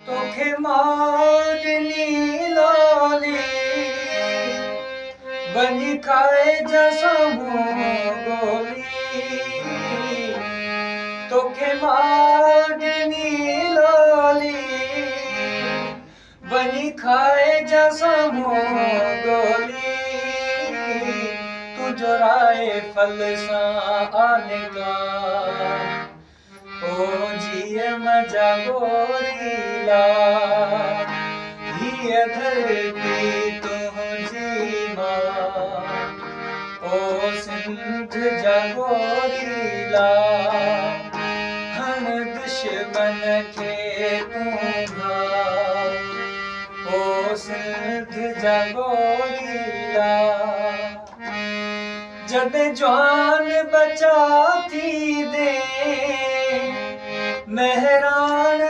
तोखे मागनी लाली बनी खाए जसमो गोली तोखे मागनी लाली बनी खाए जसमो गोली तुझो राय फल सा आने का ओ जिए मजा गोरीला हिय धरती तुझी मां ओ सिंध जा गोरीला हण दुश्मन खे तूं ओ सिंध जा गोरीला जॾहिं जवान बचा थी दे मेहरान